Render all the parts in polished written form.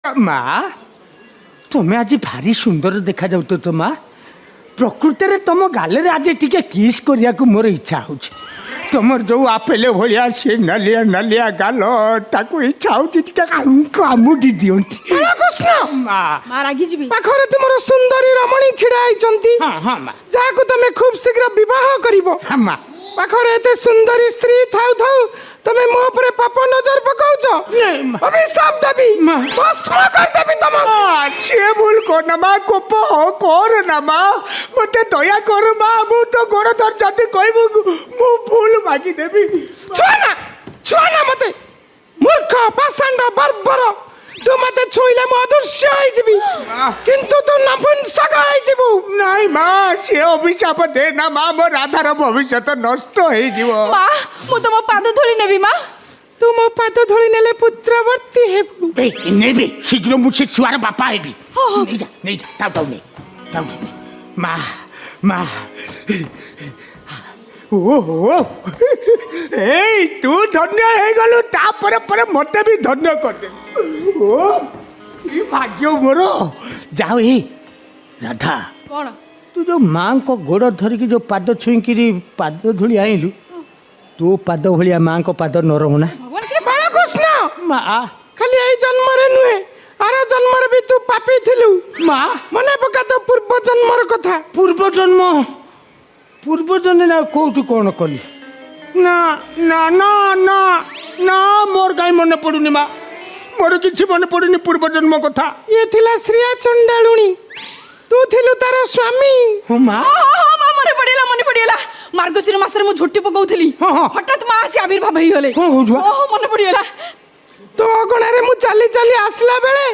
ମା ତମେ ଆଜି ଭାରି ସୁନ୍ଦର ଦେଖାଯାଉ ତ ମା। ପ୍ରକୃତରେ ତମ ଗାଲରେ ଆଜି ଟିକେ କିସ୍ କରିବାକୁ ମୋର ଇଚ୍ଛା ହଉଛି। ତମର ଯୋଉ ଆପେଲ ଭଳିଆ ସେ ନାଲିଆ ନାଲିଆ ଗାଲ ତାକୁ ଇଚ୍ଛା ହଉଛି ଟିକେ କାମୁଡ଼ି ଦିଅନ୍ତି। ମା ରାଗିଯିବି। ପାଖରେ ତୁମର ସୁନ୍ଦରୀ ରମଣୀ ଛିଡ଼ା ହେଇଛନ୍ତି, ଯାହାକୁ ତମେ ଖୁବ୍ ଶୀଘ୍ର ବିବାହ କରିବ। ମା ପାଖରେ ଏତେ ସୁନ୍ଦରୀ ସ୍ତ୍ରୀ ଥାଉ ଥାଉ ତମେ ମୋ ଉପରେ ପାପ ନଜର ପକାଉଛ। ଅଭିଶାପ ଦେବି, ଭସ୍ମ କରିଦେବି ତମକୁ। ସେ ଭୁଲ କରନା ମା, କୋପ କର ନା ମା, ମତେ ଦୟା କର ମା। ମୁଁ ତ ଗୋଡ଼ ଧର ଯଦି କହିବୁ ମୁଁ ଭୁଲ ମାଗିଦେବି। ଛୁଆ ନା ମତେ ମୂର୍ଖ ପାଷାଣ୍ଡ ବର୍ବର। ତୁ ମତେ ଛୁଇଁଲେ ମୁଁ ଅଦୃଶ୍ୟ ହେଇଯିବି, କିନ୍ତୁ ତୁ ନପୁଂସକ ହେଇଯିବୁ। ନାଇଁ ମା, ସେ ଅଭିଶାପ ଦେ ନା ମା, ମୋ ରାଧାର ଭବିଷ୍ୟତ ନଷ୍ଟ ହେଇଯିବ। ମା ମୁଁ ତମ ପାଦ ଧଳି ନେବି। ମା ତୁ ମୋ ପାଦ ଧଳି ନେଲେ ପୁତ୍ରବର୍ତ୍ତୀ ହେବୁ। ନେବି, ଶୀଘ୍ର ମୁଁ ସେ ଛୁଆର ବାପା ହେବି। ନେଇଯା ମା ମା। ଓହୋ ଏଇ ତୁ ଧନ୍ୟ ହେଇଗଲୁ, ତାପରେ ପରେ ମତେ ବି ଧନ୍ୟ କରିଦେ। ଓ କି ଭାଗ୍ୟ ମୋର। ଯାଉ ଏ ରାଧା, କଣ ତୁ ଯୋଉ ମାଙ୍କ ଗୋଡ଼ ଧରିକି ଯୋଉ ପାଦ ଛୁଇଁକିରି ପାଦ ଧୂଳି ଆଇଲୁ, ତୋ ପାଦ ଭଳିଆ ମାଙ୍କ ପାଦ ନରମ ନା ବାଳକୃଷ୍ଣ। ମା ଖାଲି ଏଇ ଜନ୍ମରେ ନୁହେଁ, ଆର ଜନ୍ମରେ ବି ତୁ ପାପୀ ଥିଲୁ। ମା ମନେ ପକା ତ ପୂର୍ବ ଜନ୍ମର କଥା। ପୂର୍ବଜନ୍ମ ନା କୋଉଠୁ କଣ କଲି? ନା ନା ନା ନା ନା, ମୋର କାହିଁ ମନେ ପଡୁନି ମା, ମୋର କିଛି ମନେ ପଡୁନି ପୂର୍ବଜନ୍ମ କଥା। ଇଏ ଥିଲା ଶ୍ରୀୟା ଚଣ୍ଡାଳୁଣୀ, ତୁ ଥିଲୁ ତାର ସ୍ୱାମୀ। ମା ମନେ ପଡ଼ିଗଲା। ମାର୍ଗଶିର ମାସରେ ମୁଁ ଝୋଟି ପକାଉଥିଲି, ହଠାତ୍ ମା ଆସି ଆବିର୍ଭାବ ହେଇଗଲେ। ମନେ ପଡ଼ିଗଲା। ତୋ ଅଗଣାରେ ମୁଁ ଚାଲି ଚାଲି ଆସିଲା ବେଳେ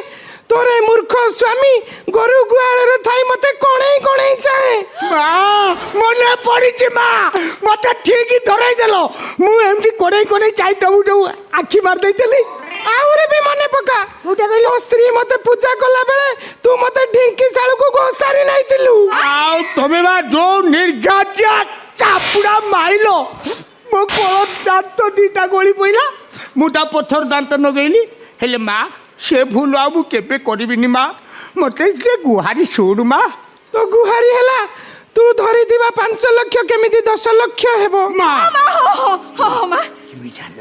ତୋର ଏ ମୂର୍ଖ ସ୍ୱାମୀ ଗୋରୁ ଗୁହାଳରେ ଥାଇ ମତେ କଣେଇ କଣେଇ ଚାହେଁ। ମା ମନେ ପଡ଼ିଛି ମା, ମତେ ଠିକ ଧରାଇ ଦେଲ। ମୁଁ ଏମିତି କଣେଇ କଣେଇ ଚାଇ ଦଉ ଆଖି ମାରି ଦେଇଥିଲି। ଆହୁରି ବି ମନେ ପକା, ତୋ ସ୍ତ୍ରୀ ମତେ ପୂଜା କଲା ବେଳେ ତୁ ମତେ ଢିଙ୍କି ଶାଳକୁ ଘୋଷାରି ନେଇଥିଲୁ। ଆଉ ତମେ ବା ଯୋଉ ନିର୍ଗାଜ୍ୟ ଚାପୁଡ଼ା ମାଇଲ, ମୋ କୋଳ ଦାନ୍ତ ଦିଟା ଗଳି ପଇଲା। ମୁଁ ତା ପଥର ଦାନ୍ତ ନଗେଇଲି, ହେଲେ ମା ସେ ଭୁଲ ଆଉ ମୁଁ କେବେ କରିବିନି ମା। ମତେ ସେ ଗୁହାରି ଶୁଣୁ ମା। ତୋ ଗୁହାରି ହେଲା, ତୁ ଧରିଥିବା 5 ଲକ୍ଷ କେମିତି 10 ଲକ୍ଷ ହେବ। ମା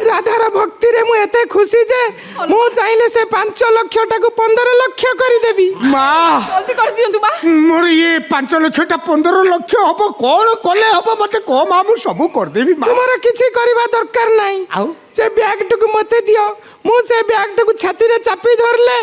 ରାଧାର ଭକ୍ତିରେ ମୁଁ ଏତେ ଖୁସି ଯେ ମୁଁ ଚାହିଁଲେ ସେ 5 ଲକ୍ଷଟାକୁ 15 ଲକ୍ଷ କରିଦେବି। ମା ଜଲ୍ଦି କରିଦିଅନ୍ତୁ ମା। ମୋର ଇଏ 5 ଲକ୍ଷଟା 15 ଲକ୍ଷ ହବ, କଣ କଲେ ହବ ମତେ କହ ମା, ମୁଁ ସବୁ କରିଦେବି ମା। ତୁମର କିଛି କରିବା ଦରକାର ନାହିଁ। ଆଉ ସେ ବ୍ୟାଗଟାକୁ ମତେ ଦିଅ, ମୁଁ ସେ ବ୍ୟାଗଟାକୁ ଛାତିରେ ଚାପି ଧରିଲେ